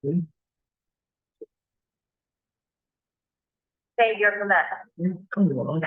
Save your comment. Come on.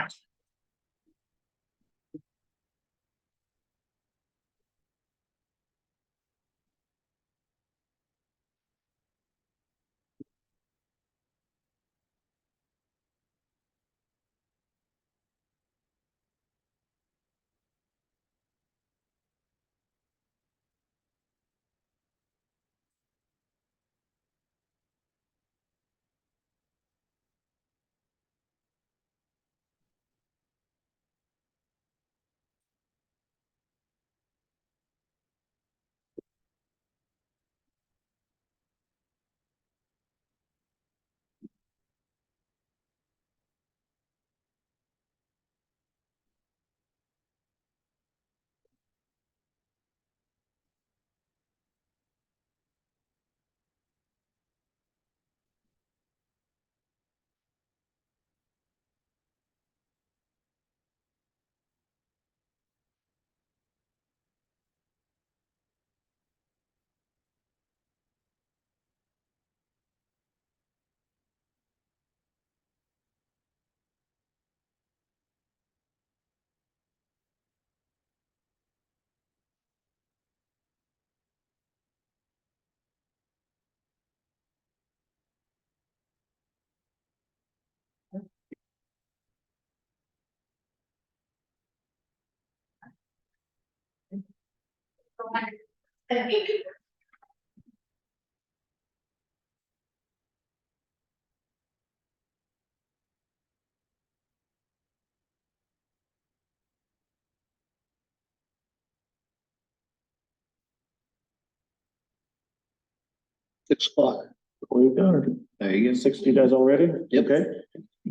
$6. We've got There you go. 60 guys already? Yep. Okay.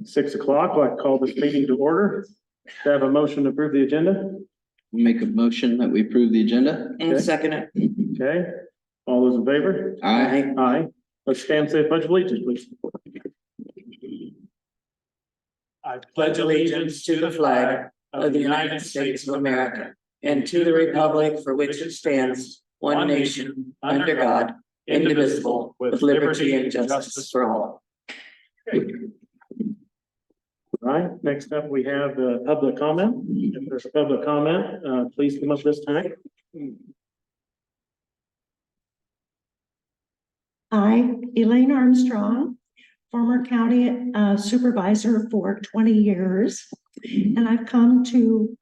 6 o'clock, I call this meeting to order. To have a motion to approve the agenda? Make a motion that we approve the agenda. Okay. Second it. Okay. All those in favor? Aye. Aye. Let's stand, say pledge of allegiance, please. I pledge allegiance to the flag of the United States of America and to the republic for which it stands, one nation, under God, indivisible, with liberty and justice for all. All right, next up, we have public comment. If there's a public comment, please come up this time. Hi, Elaine Armstrong, former county supervisor for 20 years. And I've come to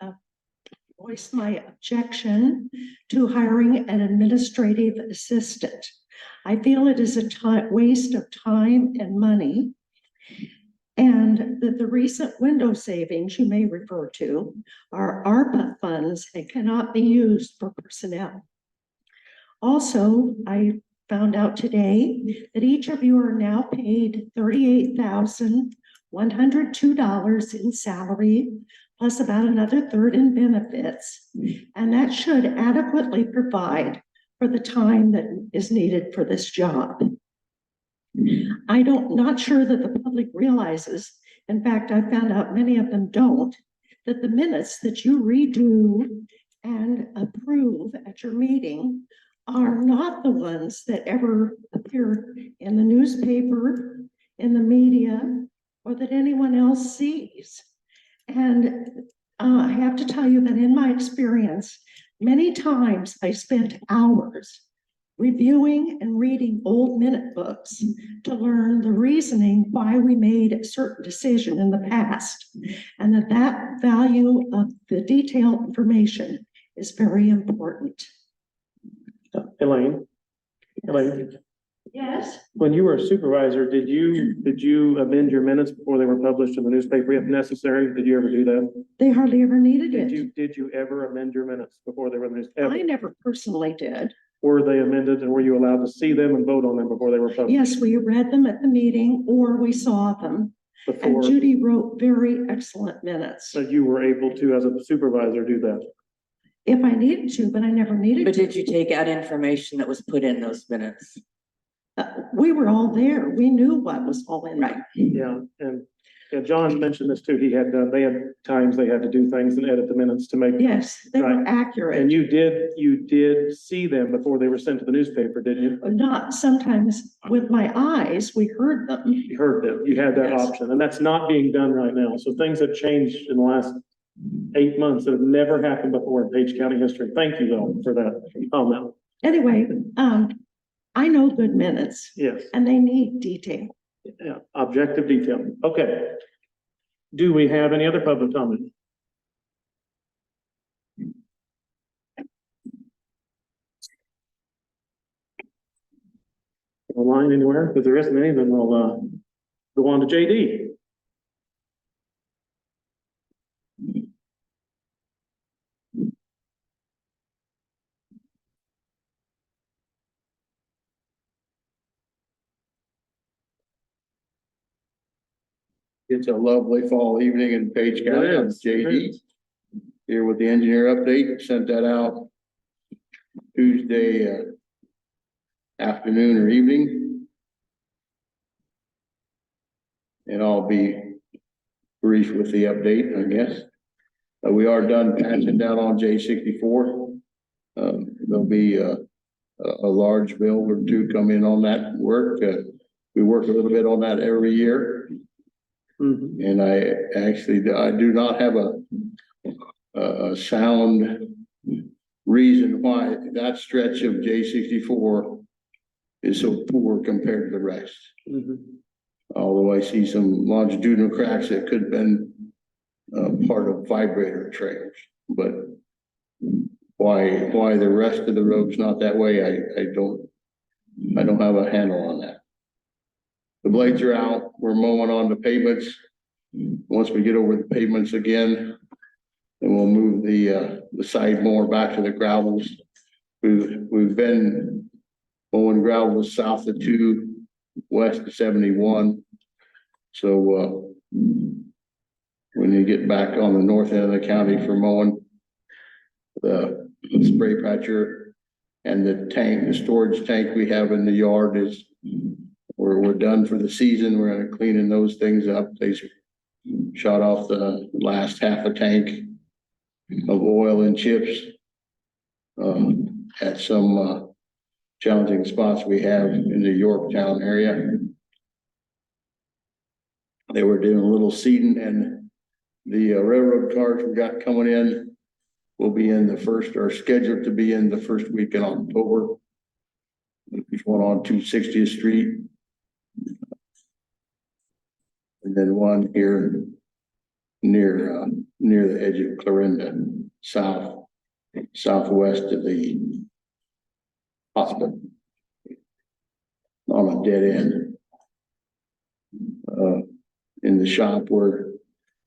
voice my objection to hiring an administrative assistant. I feel it is a waste of time and money. And that the recent window savings you may refer to are ARPA funds and cannot be used for personnel. Also, I found out today that each of you are now paid $38,102 in salary, plus about another third in benefits. And that should adequately provide for the time that is needed for this job. Not sure that the public realizes, in fact, I found out many of them don't, that the minutes that you redo and approve at your meeting are not the ones that ever appear in the newspaper, in the media, or that anyone else sees. And I have to tell you that in my experience, many times I spent hours reviewing and reading old minute books to learn the reasoning why we made a certain decision in the past, and that value of the detailed information is very important. Elaine, Yes. when you were a supervisor, did you amend your minutes before they were published in the newspaper if necessary? Did you ever do that? They hardly ever needed it. Did you ever amend your minutes before they were in the newspaper? I never personally did. Were they amended and were you allowed to see them and vote on them before they were published? Yes, we read them at the meeting or we saw them. Before, And Judy wrote very excellent minutes. so you were able to, as a supervisor, do that? If I needed to, but I never needed But to. did you take out information that was put in those minutes? We were all there. We knew what was all in there. Yeah, and Yeah, John mentioned this too. They had times they had to do things and edit the minutes to make. Yes, they were Right. accurate. And you did see them before they were sent to the newspaper, didn't you? Not sometimes with my eyes, we heard them. You heard them. You had that Yes. option, and that's not being done right now. So things have changed in the last 8 months that have never happened before in Page County history. Thank you though for that comment. Anyway, I know good minutes Yes, and they need detail. yeah, objective detail. Okay. Do we have any other public comment? Online anywhere? If there isn't any, then we'll go on to JD. It's a lovely fall evening in Page County. It I'm is. It JD is. here with the engineer update. Sent that out Tuesday afternoon or evening. And I'll be brief with the update, I guess. We are done patching down on J64. There'll be a large bill or two come in on that work. We work a little bit on that every year. Mhm. And I do not have a sound reason why that stretch of J64 is so poor compared to the rest. Mhm. Although I see some longitudinal cracks that could have been part of vibrator trailers, but why the rest of the road's not that way, I don't have a handle on that. The blades are out. We're mowing on the pavements. Once we get over the pavements again, then we'll move the side more back to the gravels. We've been mowing gravels south of 2, west of 71. So when you get back on the north end of the county for mowing, the spray patcher and the storage tank we have in the yard is we're done for the season. We're gonna cleaning those things up. They shot off the last half a tank of oil and chips at some challenging spots we have in the Yorktown area. They were doing a little seeding, and the railroad cars we got coming in will be in are scheduled to be in the first week in October. There's one on 260th Street. And then one here near the edge of Clarinda, southwest of the hospital on a dead end. In the shop, we're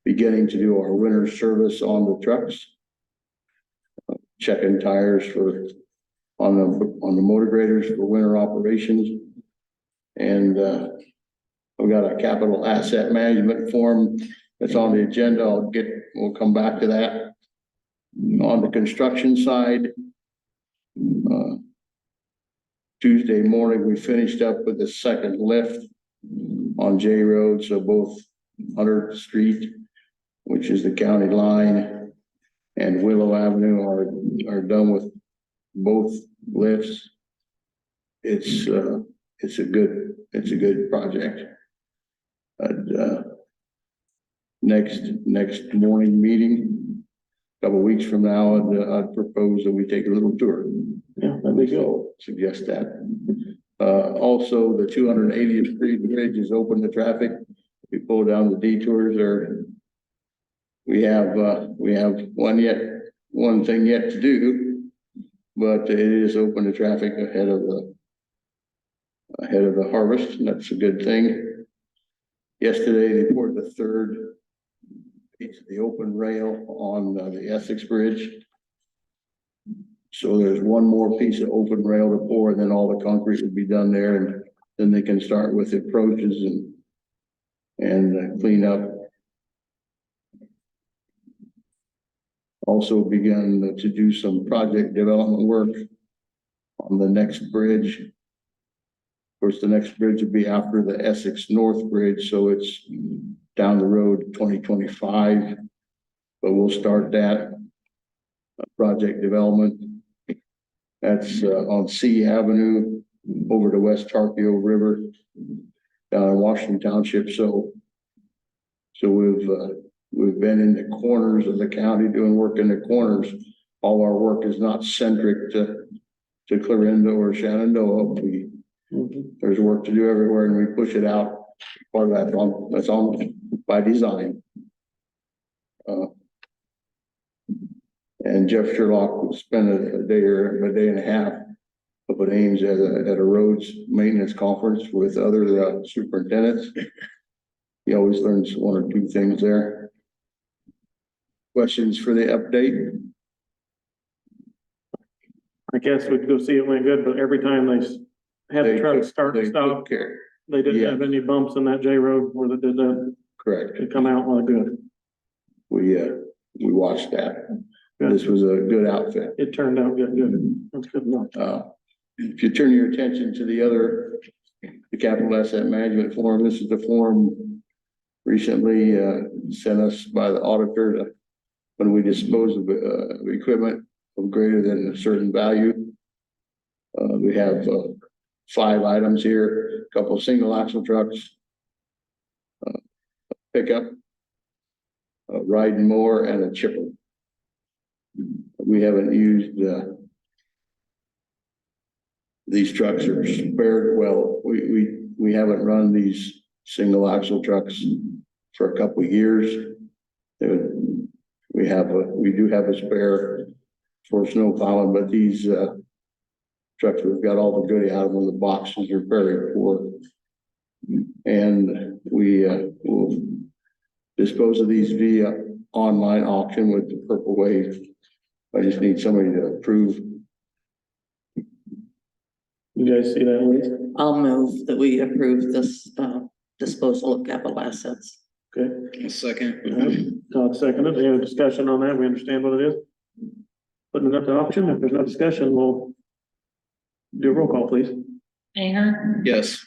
beginning to do our winter service on the trucks, checking tires on the motor graders for winter operations, and we've got a capital asset management form that's on the agenda. We'll come back to that. On the construction side, Tuesday morning, we finished up with the second lift on J Road. So both 100th Street, which is the county line, and Willow Avenue are done with both lifts. It's a good project. Next morning meeting, a couple of weeks from now, I'd propose that we take a little tour. Yeah, let me go. Suggest that. Also, the 280th Street Bridge is open to traffic. We pull down the detours there. We have one thing yet to do, but it is open to traffic ahead of the harvest, and that's a good thing. Yesterday, they poured the third piece of the open rail on the Essex Bridge. So there's one more piece of open rail to pour, and then all the concrete will be done there, and then they can start with approaches and clean up. Also begun to do some project development work on the next bridge. Of course, the next bridge will be after the Essex North Bridge, so it's down the road, 2025. But we'll start that project development. That's on C Avenue over to West Tarpio River down in Washington Township. So we've been in the corners of the county doing work in the corners. All our work is not centric to Clarinda or Shenandoah. There's work to do everywhere, and we push it out. Part of that's on by design. And Jeff Sherlock spent a day and a half up at Ames at a roads maintenance conference with other superintendents. He always learns one or two things there. Questions for the update? I guess we could go see it went good, but every time they had the truck start and stop, took care. they didn't have any bumps in that J road where they did that. Correct. It come out like good. We watched that. This was a good outfit. It turned out good. That's good enough. If you turn your attention to the Capital Asset Management Forum, this is the form recently sent us by the auditor to, when we dispose of equipment of greater than a certain value. We have 5 items here, a couple of single axle trucks, pickup, a riding mower, and a chipper. We haven't used these trucks are spared well. We haven't run these single axle trucks for a couple of years. We do have a spare for snow plowing, but these trucks, we've got all the goodie out of them. The boxes are very poor, and we will dispose of these via online auction with the Purple Wave. I just need somebody to approve. You guys see that, Lee? I'll move that we approve this disposal of capital assets. Okay. A second. Todd seconded. Any discussion on that? We understand what it is. Putting it up to auction. If there's no discussion, we'll do a roll call, please. Mayor, Yes.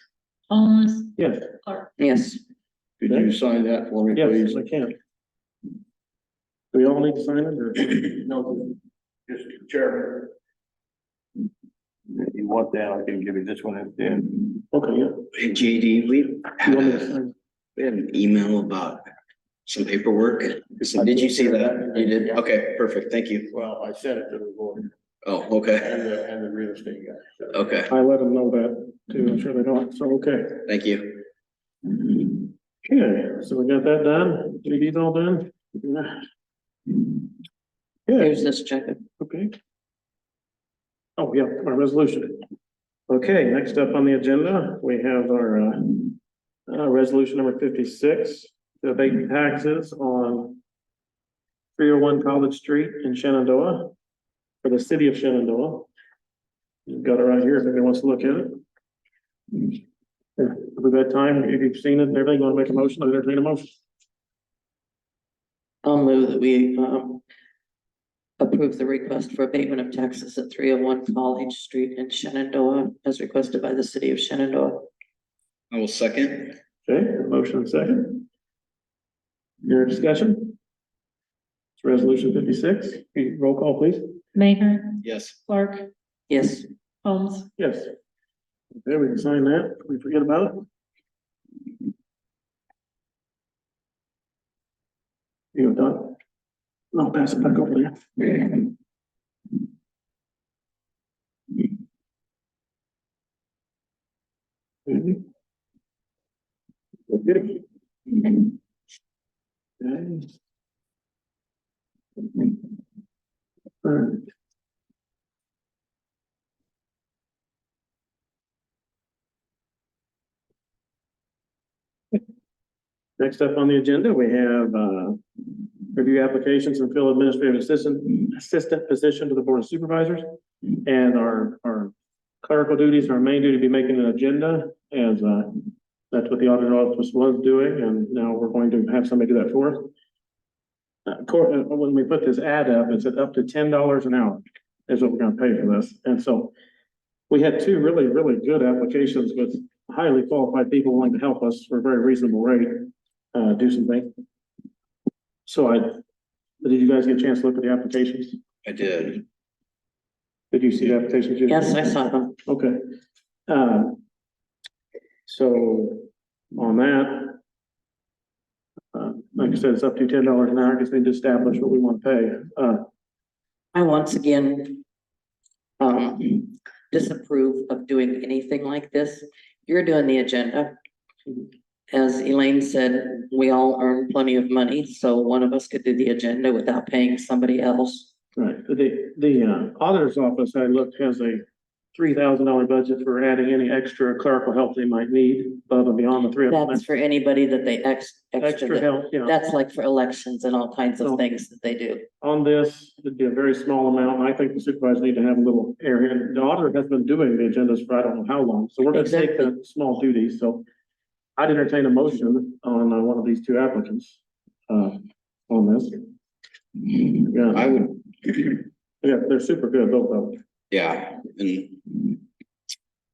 Holmes, Yes. Clark. Yes, Could you sign that for me, please? Yes, I can. Do we all need to sign it or? No, just chairman. You want that, I can give you this one at the end. Okay, yeah. Hey, JD, we You had want me to sign? an email about some paperwork. So did you see that? You did? Okay, perfect. Thank you. Well, I sent it to the board Oh, okay. and the real estate guy. Okay, I let them know that too. I'm sure they don't. So, okay. thank you. Okay, so we got that done. JD's all done. Yeah, here's this check. okay. Oh, yeah, our resolution. Okay, next up on the agenda, we have our resolution number 56, to abate taxes on 301 College Street in Shenandoah for the city of Shenandoah. You've got it right here if anybody wants to look at it. If we've got time, if you've seen it and everything, you want to make a motion, I'll entertain a motion. I'll move that we approve the request for abatement of taxes at 301 College Street in Shenandoah as requested by the city of Shenandoah. I will second. Okay, motion and second. Your discussion? It's resolution 56. Roll call, please. Mayor, Yes. Clark, Yes, Holmes. Yes. Okay, we can sign that. We forget about it. You done? I'll pass it back over there. Mhm. Okay. Okay. All right. Next up on the agenda, we have review applications and fill administrative assistant position to the Board of Supervisors. And our clerical duties, our main duty, be making an agenda, as that's what the auditor office was doing, and now we're going to have somebody do that for us. When we put this ad up, it's at up to $10 an hour is what we're gonna pay for this. And so we had 2 really, really good applications with highly qualified people willing to help us for a very reasonable rate. do some things. So did you guys get a chance to look at the applications? I did. Did you see the applications? Yes, I saw them. Okay. So on that, like I said, it's up to $10 an hour. I guess we need to establish what we want to pay. I once again disapprove of doing anything like this. You're doing the agenda. As Elaine said, we all earn plenty of money, so one of us could do the agenda without paying somebody else. Right. The auditor's office, I looked, has a $3,000 budget for adding any extra clerical help they might need above and beyond the three. That's for anybody that they Extra help, yeah. That's like for elections and all kinds of things that they do. On this, it'd be a very small amount, and I think the supervisors need to have a little area. And the auditor has been doing the agendas for I don't know how long, so we're gonna take Exactly. the small duties, so. I'd entertain a motion on one of these two applicants, on this. Yeah, I would, yeah, they're super good, both of them. yeah, and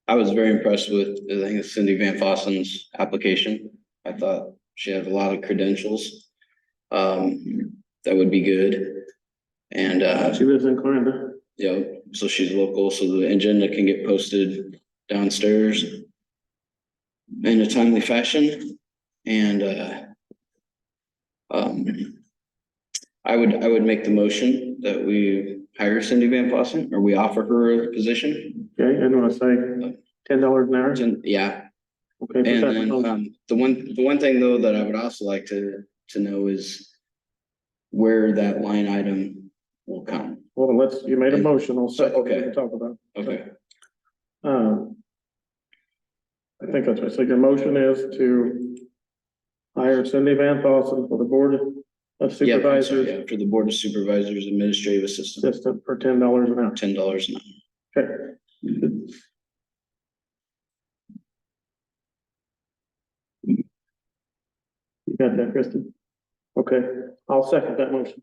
I was very impressed with, I think it's Cindy Van Fossen's application. I thought she had a lot of credentials. That would be good. And, She lives in Clarendon. you know, so she's local, so the agenda can get posted downstairs in a timely fashion. And, I would make the motion that we hire Cindy Van Fossen, or we offer her a position. Okay, and want to say $10 an hour? Yeah, Okay. and put that in then, motion. the one thing though that I would also like to know is where that line item will come. Well, you made a motion, I'll So, second, okay. we can talk about. Okay, I think that's right. So your motion is to hire Cindy Van Fossen for the Board of yeah, Supervisors yeah, for the Board of Supervisors, Administrative Assistant, Assistant for $10 an hour. $10 an hour. Okay. You got that, Kristen? Okay, I'll second that motion.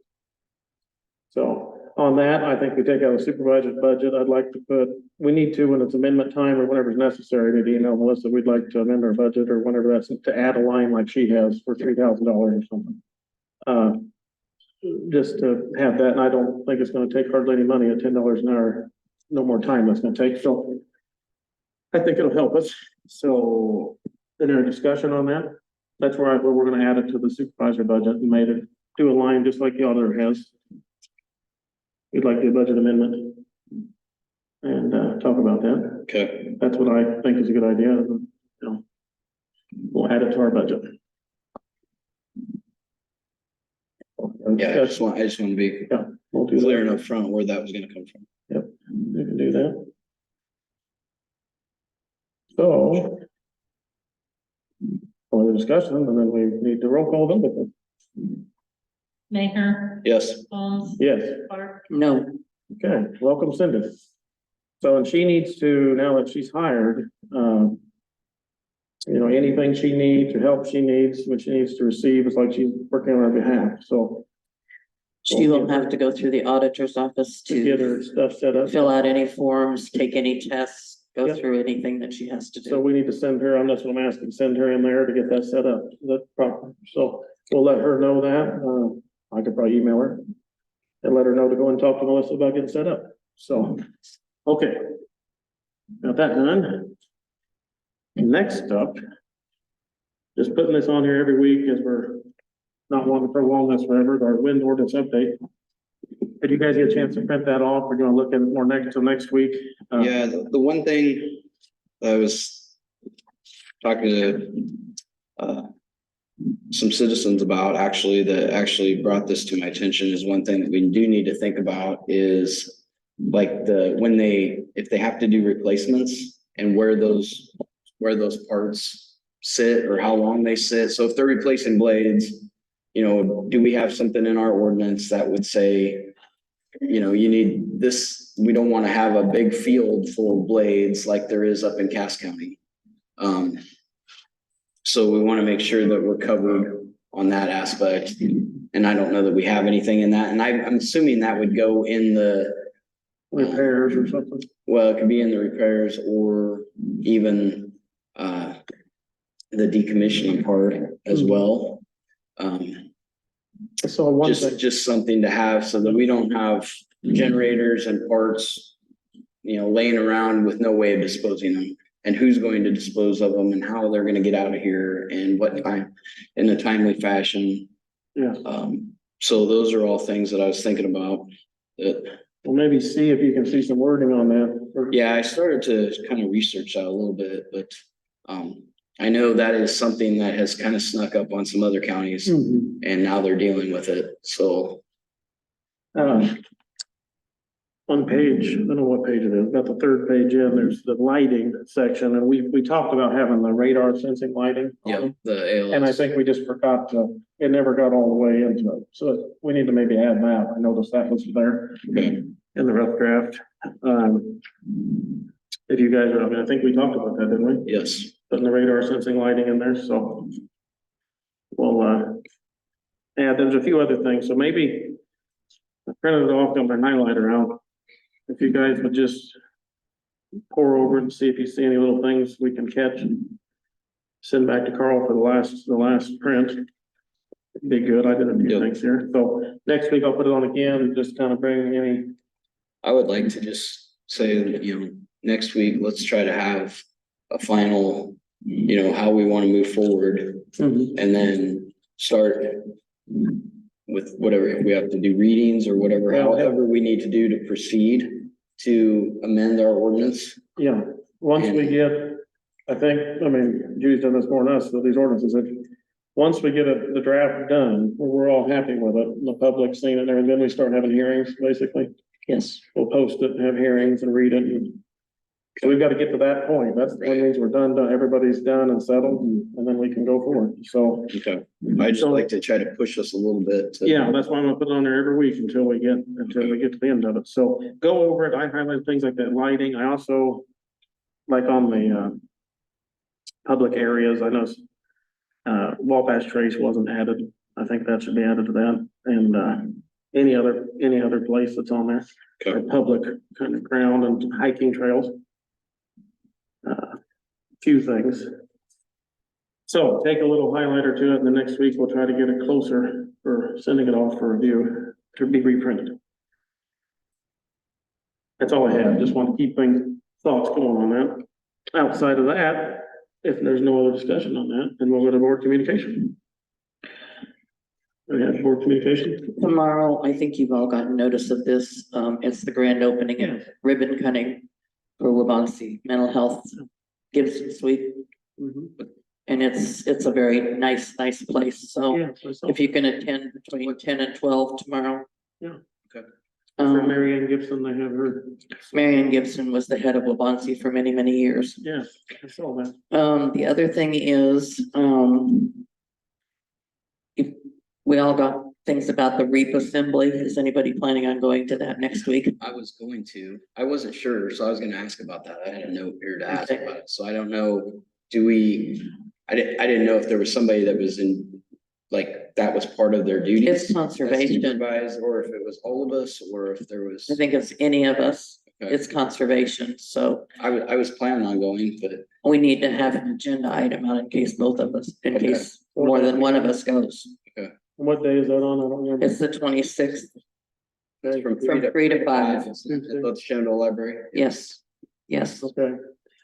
So on that, I think we take out the supervisor's budget. I'd like to put, we need to, when it's amendment time or whenever it's necessary, maybe email Melissa, we'd like to amend our budget or whenever that's to add a line like she has for $3,000 or something. Just to have that, and I don't think it's gonna take hardly any money at $10 an hour, no more time that's gonna take, so I think it'll help us. So, is there a discussion on that? That's where we're gonna add it to the supervisor budget and made it, do a line just like the auditor has. We'd like the budget amendment. And, talk about that. Okay, That's what I think is a good idea, you know. We'll add it to our budget. yeah, I just want to be Yeah, we'll do clear that. and upfront where that was gonna come from. Yep, we can do that. So. For the discussion, and then we need to roll call them. Mayor, Yes, Holmes, Yes, Clark, No, okay, welcome Cindy. So, and she needs to, now that she's hired, you know, anything she needs or help she needs, what she needs to receive, it's like she's working on our behalf, so. she will have to go through the auditor's office To get her to stuff set up. fill out any forms, take any tests, go Yep. through anything that she has to So do. we need to send her, that's what I'm asking, send her in there to get that set up, that's proper, so we'll let her know that, I could probably email her. And let her know to go and talk to Melissa about getting set up, so, okay. Got that done. Next up. Just putting this on here every week as we're not wanting to prolong this forever, our wind ordinance update. Did you guys get a chance to print that off? We're gonna look at it more next week. yeah, the one thing I was talking to, some citizens about actually, that actually brought this to my attention, is one thing that we do need to think about is like if they have to do replacements and where those parts sit or how long they sit. So if they're replacing blades, you know, do we have something in our ordinance that would say, you know, you need this, we don't want to have a big field full of blades like there is up in Cass County. So we want to make sure that we're covered on that aspect. And I don't know that we have anything in that. And I'm assuming that would go in the Repairs or something. well, it could be in the repairs or even the decommissioning part as well. I saw one thing. just something to have so that we don't have generators and parts, laying around with no way of disposing them. And who's going to dispose of them and how they're gonna get out of here and what time, in a timely fashion. Yeah, So those are all things that I was thinking about. That, well, maybe see if you can see some wording on that. or- yeah, I started to kind of research that a little bit, but I know that is something that has kind of snuck up on some other counties Mhm. and now they're dealing with it. So On page, I don't know what page it is, about the third page in, there's the lighting section, and we talked about having the radar sensing lighting. on yeah, them. the ALS. And I think we just forgot to, it never got all the way into it, so we need to maybe add that. I noticed that was there in the rough draft. If you guys are, I mean, I think we talked about that, didn't we? Yes. Putting the radar sensing lighting in there, so. Well, yeah, there's a few other things, so maybe I printed it off, got my highlighter out. If you guys would just pour over it and see if you see any little things we can catch and send back to Carl for the last print. Be good. I did a few Yep. things here. So next week I'll put it on again and just kind of bring any, I would like to just say that, next week, let's try to have a final, how we want to move forward and then start with whatever, if we have to do readings or whatever, however we need to do to proceed to amend our ordinance. yeah, once we get, I mean, Judy's done this more than us, so these ordinances, once we get the draft done, we're all happy with it, and the public's seen it there, and then we start having hearings, basically. Yes. We'll post it and have hearings and read it. So we've got to get to that point. That's what means we're done, everybody's done and settled, and then we can go forward. So, Okay. I just like to try to push us a little bit. yeah, that's why I'm gonna put it on there every week until we get to the end of it. So go over it. I highlight things like that lighting. I also, like on the public areas, I know Wabash Trace wasn't added. I think that should be added to that. And any other place that's on there. Okay. Or public kind of ground and hiking trails. Few things. So take a little highlighter to it, and the next week we'll try to get it closer for sending it off for review to be reprinted. That's all I have. Just want to keep thoughts going on that. Outside of that, if there's no other discussion on that, then we'll go to board communication. We have board communication. Tomorrow, I think you've all gotten notice of this. It's the grand opening and ribbon cutting for Wabansie Mental Health Gibson Suite. And it's a very nice place. So Yeah, so I saw. if you can attend between 10 and 12 tomorrow. Yeah. Okay. For Mary Ann Gibson, they have her. Marion Gibson was the head of Wabansie for many, many years. Yeah, I saw that. The other thing is, if we all got things about the REAP assembly. Is anybody planning on going to that next week? I was going to, I wasn't sure, so I was gonna ask about that. I had a note here to ask Okay. about it. So I don't know, I didn't know if there was somebody that was in, like, that was part of their duties. It's conservation. Supervise, or if it was all of us, or if there was. I think it's any of us. Okay. It's conservation, so I was planning on going, but we need to have an agenda item out in case both of us, in Okay. case more than one of us goes. What day is that on? I don't remember. It's the 26th it's from from 3 to 5. At the Shenandoah Library. Yes, yes. Okay.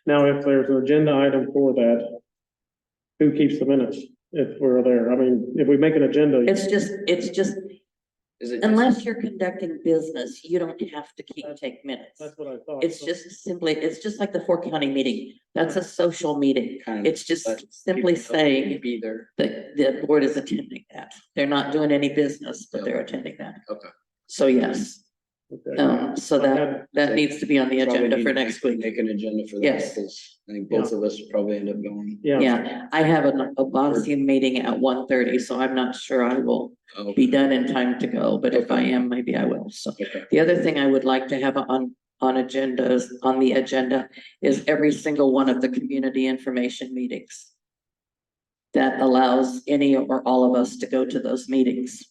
Now, if there's an agenda item for that, who keeps the minutes if we're there? I mean, if we make an agenda. It's just, Is it? unless you're conducting business, you don't have to take minutes. That's what I thought. It's just like the 4 county meeting. That's a social meeting. Kind of It's just let simply people know saying Be there. that the board is attending that. They're not doing any business, but they're attending that. Okay. So yes, Okay. so that needs to be on the Probably agenda need for to next week. Make an agenda for that. Yes. Because I think both of us will probably end up going. Yeah. Yeah, I have a Bonsi meeting at 1:30, so I'm not sure I will Oh, be done in time to go, but if I am, maybe I will. So okay. the other thing I would like to have on the agenda is every single one of the community information meetings. That allows any or all of us to go to those meetings.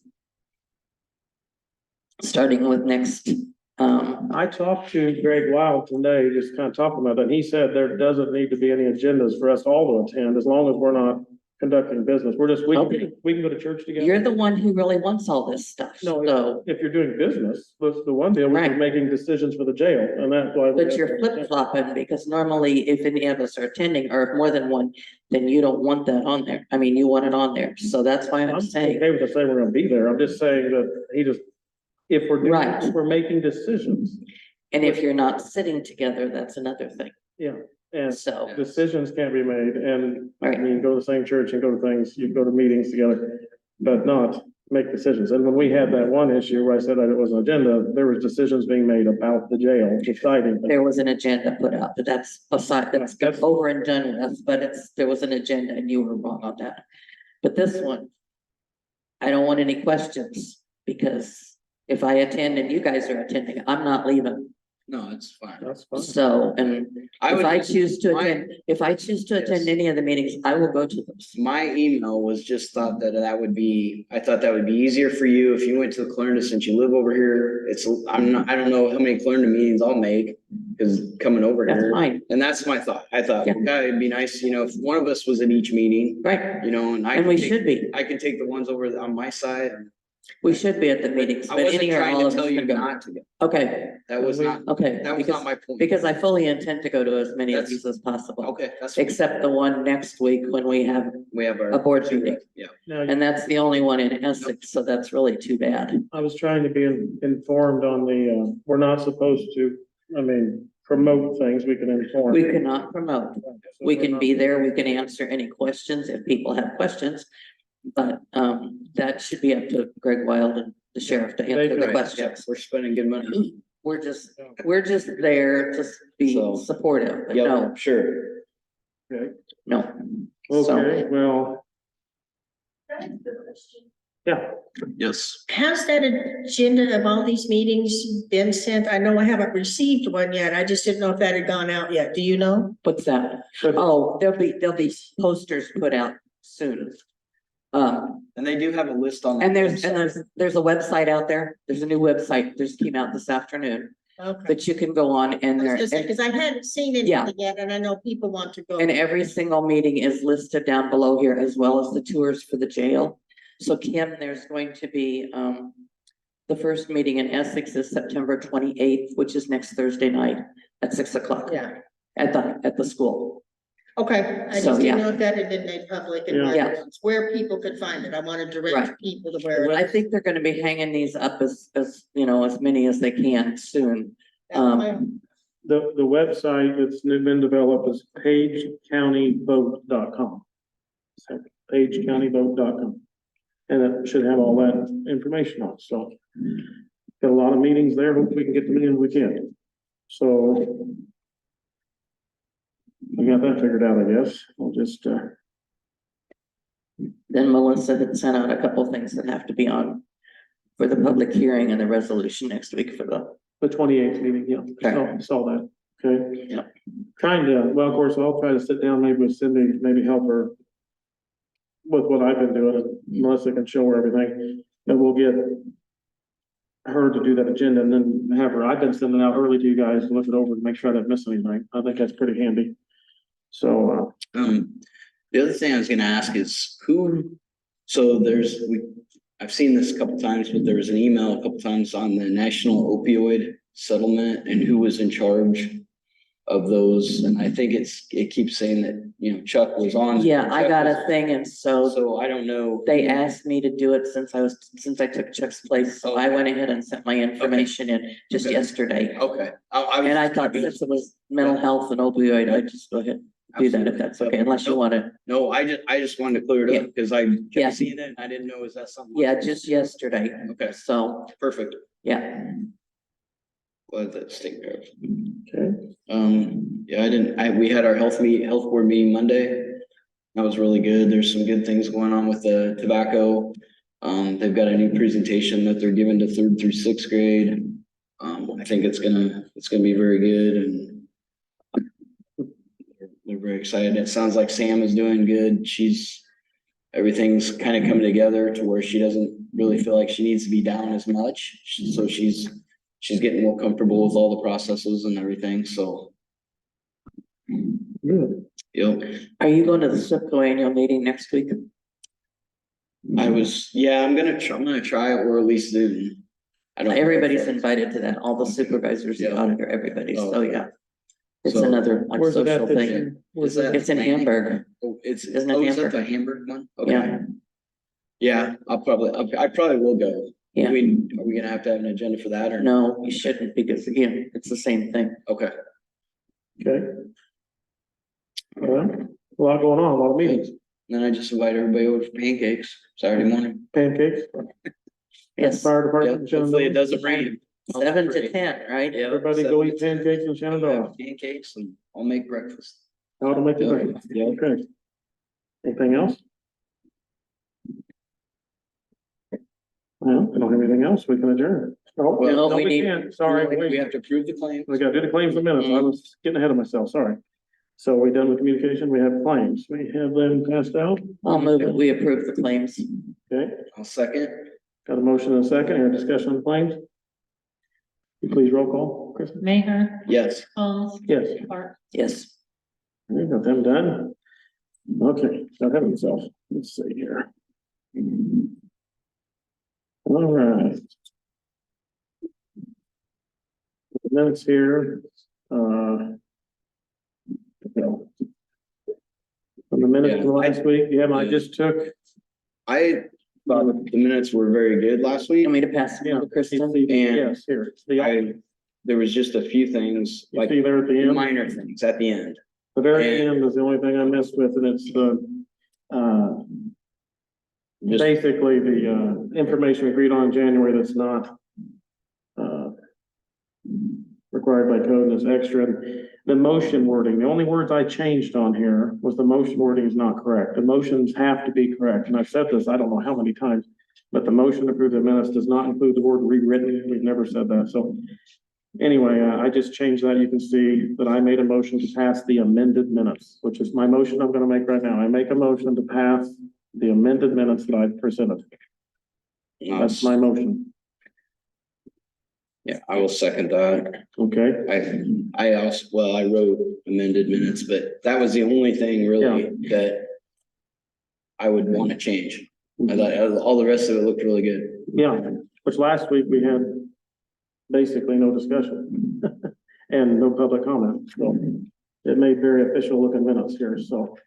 Starting with next, I talked to Greg Wild today, just kind of talking about that. And he said there doesn't need to be any agendas for us all to attend, as long as we're not conducting business. We're just, Okay. we can go to church together. You're the one who really wants all this stuff, No, so, if you're doing business, that's the one deal, we're Right. making decisions for the jail, and that's why. but you're flip flopping, because normally if any of us are attending, or if more than one, then you don't want that on there. I mean, you want it on there, so that's why I'm I'm saying, okay with us saying we're gonna be there. I'm just saying that he just, if we're doing, Right. if we're making decisions, and if you're not sitting together, that's another thing, and so. decisions can't be made, and I Right. mean, go to the same church and go to things, you go to meetings together, but not make decisions. And when we had that one issue where I said that it was an agenda, there was decisions being made about the jail, deciding. There was an agenda put out, but that's aside, that's over and done with, but there was an agenda and you were wrong on that. But this one, I don't want any questions, because if I attend and you guys are attending, I'm not leaving. No, it's fine. That's fine. So, and if I choose to my- attend, if I choose to attend Yes. any of the meetings, I will go to those. My email was just thought that I thought that would be easier for you if you went to the Clarendon, since you live over here. I don't know how many Clarendon meetings I'll make, because coming over That's here. fine, And that's my thought. I thought, Yeah. okay, it'd be nice, if one of us was at each meeting, right? and I And could we take, should be, I could take the ones over on my side. we should be at the meetings, I but wasn't any or trying all to of us tell you can go. not to go. Okay, That was not, okay, that was not my point. because I fully intend to go to as many of That's- these as possible, Okay, that's, except the one next week when we have, we have our. a board meeting. Yeah. Now, and that's the only one in Essex, so that's really too bad. I was trying to be informed on the, we're not supposed to, promote things, we can inform. We cannot promote. So We we're can not- be there, we can answer any questions if people have questions. But that should be up to Greg Wild and the sheriff to answer the Right, yeah, questions. we're spending good money. We're just there to be So- supportive, but Yeah, no, sure. no. Okay, So, well, yeah, Yes. Has that agenda of all these meetings been sent? I know I haven't received one yet. I just didn't know if that had gone out yet. Do you know? what's that? but Oh, there'll be posters put out soon. And they do have a list on. And that there's website. a website out there. There's a new website, just came out this afternoon, Okay. that you can go on and there. Because I hadn't seen Yeah. anything yet, and I know people want to go. And every single meeting is listed down below here, as well as the tours for the jail. So Kim, there's going to be, the first meeting in Essex is September 28th, which is next Thursday night at 6 o'clock. Yeah, At the school. okay. I So, just didn't yeah. know if that had been made public and Yeah. where people could find it. I wanted to direct Right. people to where. I think they're gonna be hanging these up as many as they can soon. the website that's been developed is pagecountyvote.com. So pagecountyvote.com. And it should have all that information on it, so. Got a lot of meetings there, hopefully we can get them in, we can. So. We got that figured out, I guess, we'll just, Then Melissa had sent out a couple things that have to be on for the public hearing and the resolution next week for the, the 28th meeting, yeah, saw that, okay? Yeah. Trying to, well, of course, I'll try to sit down maybe with Cindy, maybe help her with what I've been doing, and Melissa can show her everything, and we'll get her to do that agenda and then have her, I've been sending out early to you guys to look it over and make sure I didn't miss anything. I think that's pretty handy. So, The other thing I was gonna ask is I've seen this a couple times, but there was an email a couple times on the national opioid settlement and who was in charge of those. And I think it keeps saying that, Chuck was on. yeah, I got a thing, and so So I don't know. they asked me to do it since I took Chuck's place, so I went ahead and sent my information in just Okay. yesterday. Okay. And I thought since it was mental health and opioid, I'd just go ahead and do that if that's okay, unless you wanna, No, I just wanted to clear it up because I Yeah. kept seeing it and I didn't know, is that something? yeah, just yesterday, Okay, so, perfect. yeah. Glad that's taken care of. okay, Yeah, we had our health board meeting Monday. That was really good. There's some good things going on with the tobacco. They've got a new presentation that they're giving to 3rd through 6th grade. I think it's gonna be very good and they're very excited. It sounds like Sam is doing good. Everything's kind of coming together to where she doesn't really feel like she needs to be down as much. So she's getting more comfortable with all the processes and everything, so. good. Yep. Are you going to the SIPCO annual meeting next week? Yeah, I'm gonna try it or at least Zoom. I don't. Everybody's invited to that, all the supervisors, the Yeah. auditor, everybody, Oh, so okay. yeah. It's So, another like Where's it at social this thing. year? Is that? It's in Hamburg. Oh, it's, Isn't it oh, is that Hamburg? the Hamburg one? Yeah. Okay. Yeah, I probably will go. Yeah. Are we gonna have to have an agenda for that or? No, you shouldn't, because again, it's the same thing. Okay. Okay. Well, a lot going on, a lot of meetings, Then I just invite everybody over for pancakes Saturday morning. pancakes, Yes, fire Yeah, department. hopefully it doesn't rain. 7 to 10, right? Yeah. Everybody go eat pancakes in Shenandoah. Pancakes and I'll make breakfast. How to make the Yeah. breakfast. Yeah. Okay. Anything else? Well, I don't have anything else. We can adjourn. Oh, Well, no, we we need- can't. Sorry, We wait. have to approve the claim. We gotta do the claims in minutes. I was getting ahead of myself, sorry. So we done with communication, we have claims. We have them passed out. I'll move it, we approve the claims. Okay, I'll second. got a motion and a second. Any discussion on claims? Please roll call, Chris. Mayor, Yes. Holmes, Yes, Clark. Yes. we got them done. Okay, got ahead of myself. Let's see here. All right. Minutes here, no. From the minutes from last week, yeah, I just took. I thought the minutes were very good last week. Want me to pass them to Kristen? Yes, here, There was just a few things you like see there at the end, minor things at the end. the very end is the only thing I missed with, and it's Just- basically the information agreed on in January that's not required by code and is extra. The motion wording, the only words I changed on here was the motion wording is not correct. The motions have to be correct, and I've said this, I don't know how many times, but the motion to approve the minutes does not include the word rewritten. We've never said that, so. Anyway, I just changed that. You can see that I made a motion to pass the amended minutes, which is my motion I'm gonna make right now. I make a motion to pass the amended minutes that I presented. That's my motion, Yeah, I will second that. okay? I also, well, I wrote amended minutes, but that was the only thing really that I would want to change. I thought all the rest of it looked really good. Yeah, which last week we had basically no discussion and no public comment, so it made very official looking minutes here, so.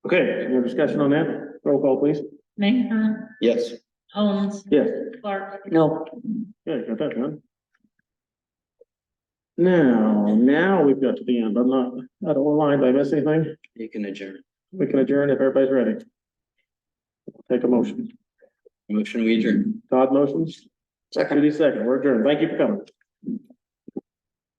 Okay, any discussion on that? Roll call, please. Mayor, Yes. Holmes, Yes. Clark. No, Yeah, got that done. Now we've got to the end. I'm not out of line. Did I miss anything? You can adjourn. We can adjourn if everybody's ready. Take a motion. Motion we adjourn. Todd motions. second. Judy second. We're adjourned. Thank you for coming.